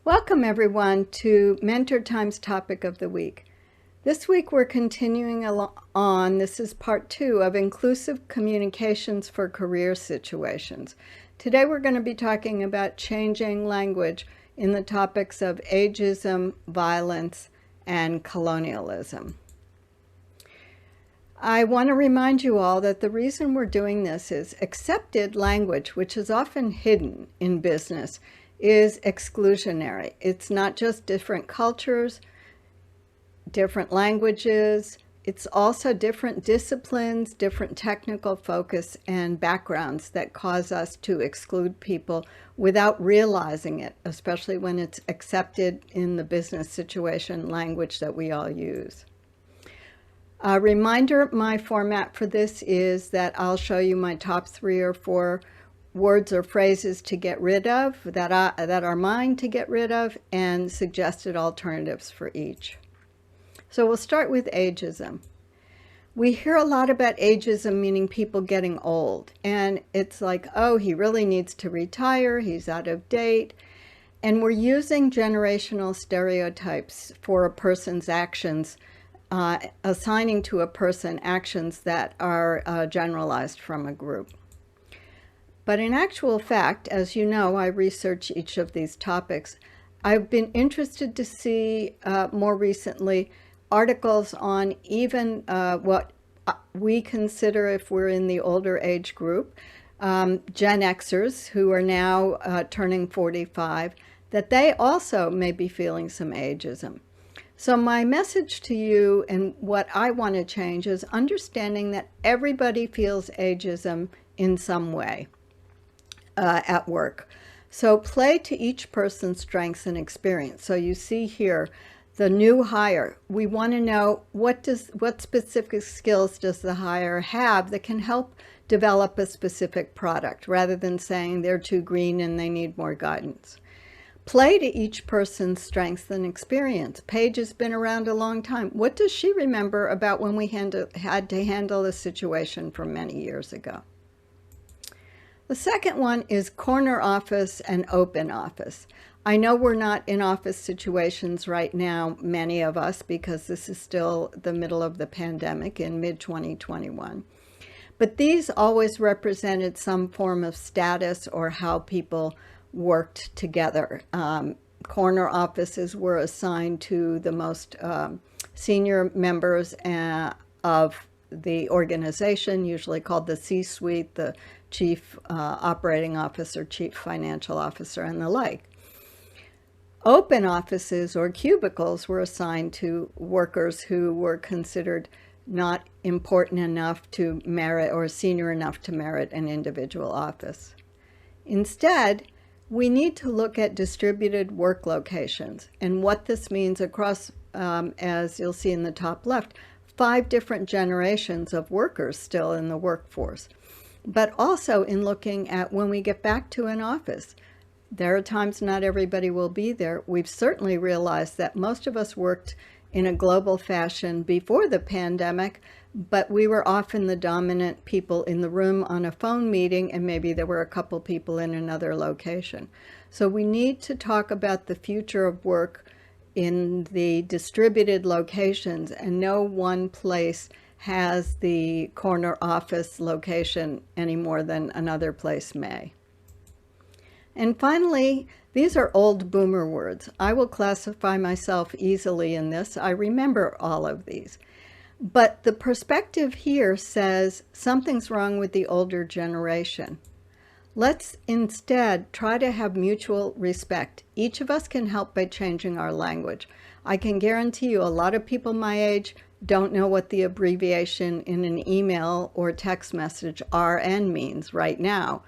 Welcome everyone to MentorTime's topic of the week. This week we're continuing on, this is part 2 of inclusive communications for career situations. Today we're going to be talking about changing language in the topics of ageism, violence, and colonialism. I want to remind you all that the reason we're doing this is accepted language, which is often hidden in business, is exclusionary. It's not just different cultures, different languages, it's also different disciplines, different technical focus and backgrounds that cause us to exclude people without realizing it, especially when it's accepted in the business situation language that we all use. A reminder, my format for this is that I'll show you my top 3 or 4 words or phrases to get rid of, that are mine to get rid of, and suggested alternatives for each. So we'll start with ageism. We hear a lot about ageism, meaning people getting old, and it's like, oh, he really needs to retire, he's out of date, and we're using generational stereotypes for a person's actions, assigning to a person actions that are generalized from a group. But in actual fact, as you know, I research each of these topics. I've been interested to see more recently articles on even what we consider, if we're in the older age group, Gen Xers who are now turning 45, that they also may be feeling some ageism. So my message to you and what I want to change is understanding that everybody feels ageism in some way. At work. So play to each person's strengths and experience. So you see here, the new hire, we want to know what specific skills does the hire have that can help develop a specific product, rather than saying they're too green and they need more guidance. Play to each person's strengths and experience. Paige has been around a long time. What does she remember about when we had to handle a situation from many years ago? The second one is corner office and open office. I know we're not in office situations right now, many of us, because this is still the middle of the pandemic in mid-2021. But these always represented some form of status or how people worked together. Corner offices were assigned to the most senior members of the organization, usually called the C-suite, the chief operating officer, chief financial officer, and the like. Open offices or cubicles were assigned to workers who were considered not important enough to merit or senior enough to merit an individual office. Instead, we need to look at distributed work locations and what this means across, as you'll see in the top left, 5 different generations of workers still in the workforce. But also in looking at when we get back to an office. There are times not everybody will be there. We've certainly realized that most of us worked in a global fashion before the pandemic, but we were often the dominant people in the room on a phone meeting, and maybe there were a couple people in another location. So we need to talk about the future of work in the distributed locations, and no one place has the corner office location any more than another place may. And finally, these are old boomer words. I will classify myself easily in this. I remember all of these. But the perspective here says something's wrong with the older generation. Let's instead try to have mutual respect. Each of us can help by changing our language. I can guarantee you a lot of people my age don't know what the abbreviation in an email or text message RN means right now.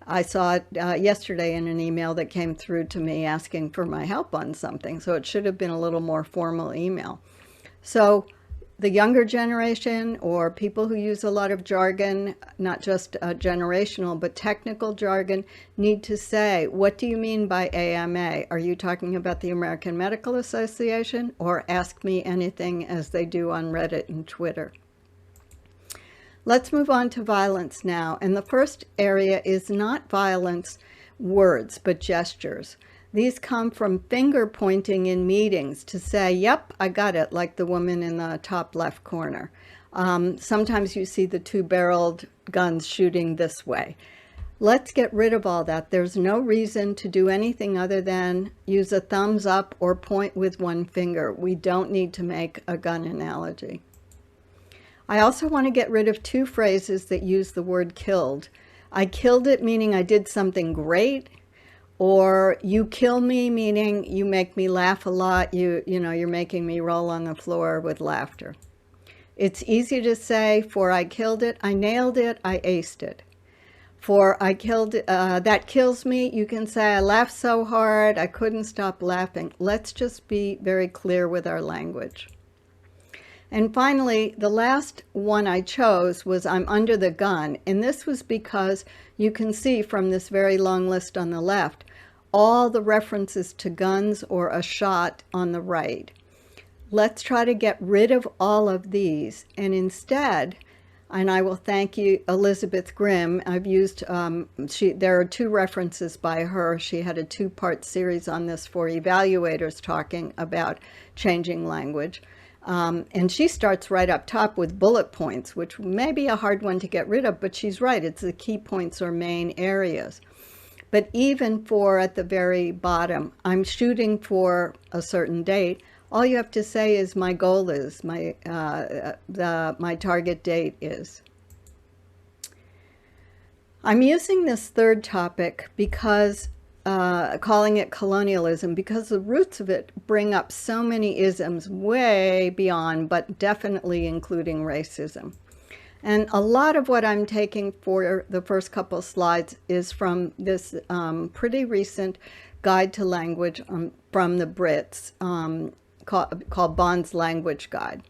I saw it yesterday in an email that came through to me asking for my help on something, so it should have been a little more formal email. So the younger generation or people who use a lot of jargon, not just generational, but technical jargon, need to say, what do you mean by AMA? Are you talking about the American Medical Association, or Ask Me Anything as they do on Reddit and Twitter? Let's move on to violence now. And the first area is not violence words, but gestures. These come from finger pointing in meetings to say, yep, I got it, like the woman in the top left corner. Sometimes you see the two-barreled guns shooting this way. Let's get rid of all that. There's no reason to do anything other than use a thumbs up or point with one finger. We don't need to make a gun analogy. I also want to get rid of two phrases that use the word killed. I killed it, meaning I did something great, or you kill me, meaning you make me laugh a lot. You're making me roll on the floor with laughter. It's easy to say, for I killed it, I nailed it, I aced it. For I killed it, that kills me, you can say, I laughed so hard, I couldn't stop laughing. Let's just be very clear with our language. And finally, the last one I chose was I'm under the gun. And this was because you can see from this very long list on the left, all the references to guns or a shot on the right. Let's try to get rid of all of these. And instead, and I will thank you, Elizabeth Grimm. I've used, there are two references by her. She had a two-part series on this for evaluators talking about changing language. And she starts right up top with bullet points, which may be a hard one to get rid of, but she's right. It's the key points or main areas. But even for at the very bottom, I'm shooting for a certain date. All you have to say is my goal is, my target date is. I'm using this third topic because calling it colonialism, because the roots of it bring up so many isms way beyond, but definitely including racism. And a lot of what I'm taking for the first couple slides is from this pretty recent guide to language from the Brits called Bond's Language Guide.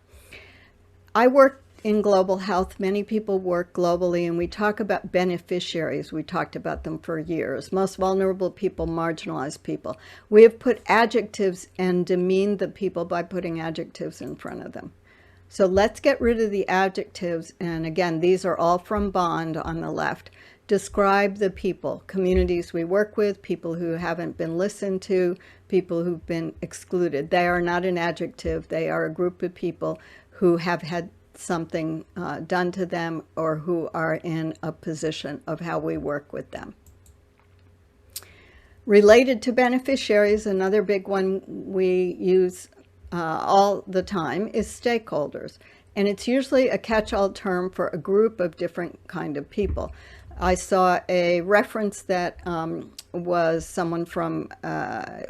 I work in global health. Many people work globally, and we talk about beneficiaries. We talked about them for years. Most vulnerable people, marginalized people. We have put adjectives and demeaned the people by putting adjectives in front of them. So let's get rid of the adjectives. And again, these are all from Bond on the left. Describe the people, communities we work with, people who haven't been listened to, people who've been excluded. They are not an adjective. They are a group of people who have had something done to them or who are in a position of how we work with them. Related to beneficiaries, another big one we use all the time is stakeholders. And it's usually a catch-all term for a group of different kind of people. I saw a reference that was someone from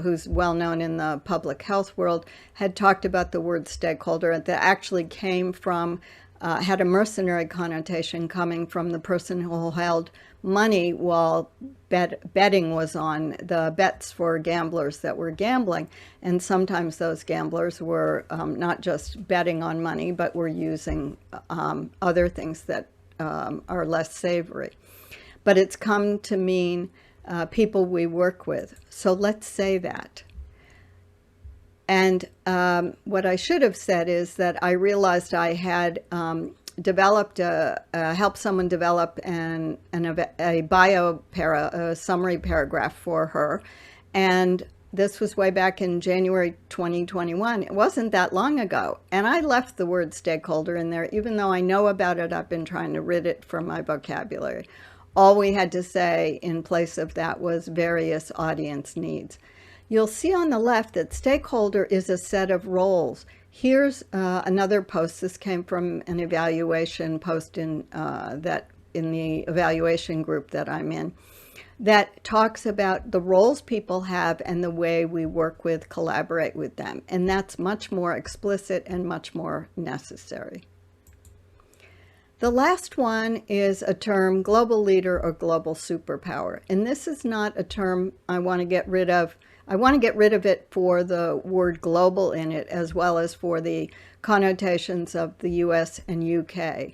who's well known in the public health world had talked about the word stakeholder, and that actually came from, had a mercenary connotation coming from the person who held money while betting was on, the bets for gamblers that were gambling. And sometimes those gamblers were not just betting on money, but were using other things that are less savory. But it's come to mean people we work with. So let's say that. And what I should have said is that I realized I had developed, helped someone develop a a summary paragraph for her. And this was way back in January 2021. It wasn't that long ago. And I left the word stakeholder in there, even though I know about it. I've been trying to rid it from my vocabulary. All we had to say in place of that was various audience needs. You'll see on the left that stakeholder is a set of roles. Here's another post. This came from an evaluation post in the evaluation group that I'm in, that talks about the roles people have and the way we work with, collaborate with them. And that's much more explicit and much more necessary. The last one is a term, global leader or global superpower. And this is not a term I want to get rid of. I want to get rid of it for the word global in it, as well as for the connotations of the US and UK.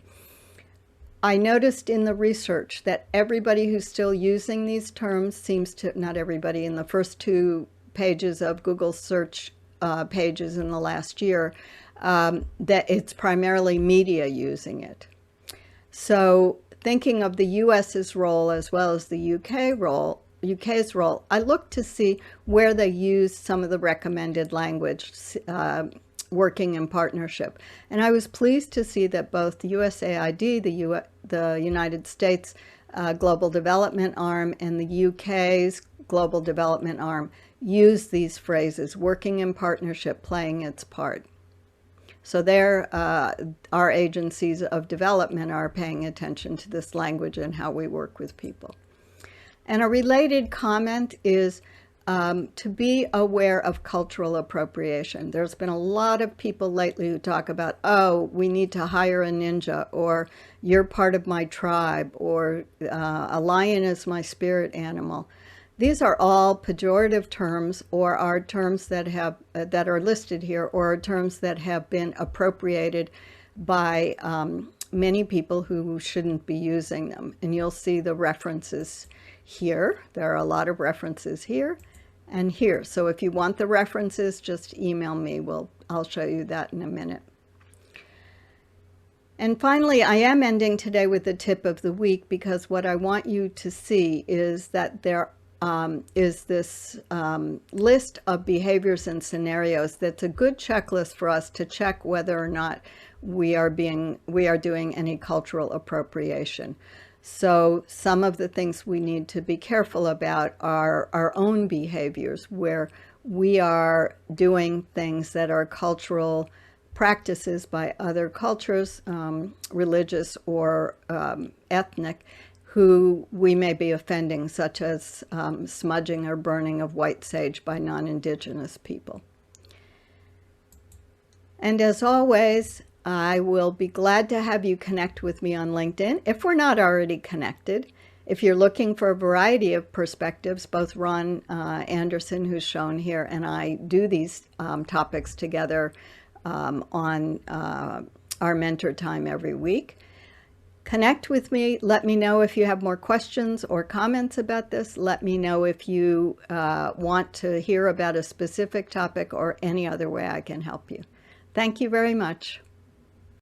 I noticed in the research that everybody who's still using these terms seems to, not everybody, in the first 2 pages of Google search pages in the last year, that it's primarily media using it. So thinking of the US's role as well as the UK role, UK's role, I looked to see where they used some of the recommended language, working in partnership. And I was pleased to see that both the USAID, the United States Global Development Arm, and the UK's Global Development Arm use these phrases, working in partnership, playing its part. So our agencies of development are paying attention to this language and how we work with people. And a related comment is to be aware of cultural appropriation. There's been a lot of people lately who talk about, oh, we need to hire a ninja, or you're part of my tribe, or a lion is my spirit animal. These are all pejorative terms, or are terms that are listed here, or are terms that have been appropriated by many people who shouldn't be using them. And you'll see the references here. There are a lot of references here and here. So if you want the references, just email me. I'll show you that in a minute. And finally, I am ending today with the tip of the week, because what I want you to see is that there is this list of behaviors and scenarios that's a good checklist for us to check whether or not we are doing any cultural appropriation. So some of the things we need to be careful about are our own behaviors, where we are doing things that are cultural practices by other cultures, religious or ethnic, who we may be offending, such as smudging or burning of white sage by non-Indigenous people. And as always, I will be glad to have you connect with me on LinkedIn if we're not already connected. If you're looking for a variety of perspectives, both Ron Anderson, who's shown here, and I do these topics together on our mentor time every week. Connect with me. Let me know if you have more questions or comments about this. Let me know if you want to hear about a specific topic or any other way I can help you. Thank you very much.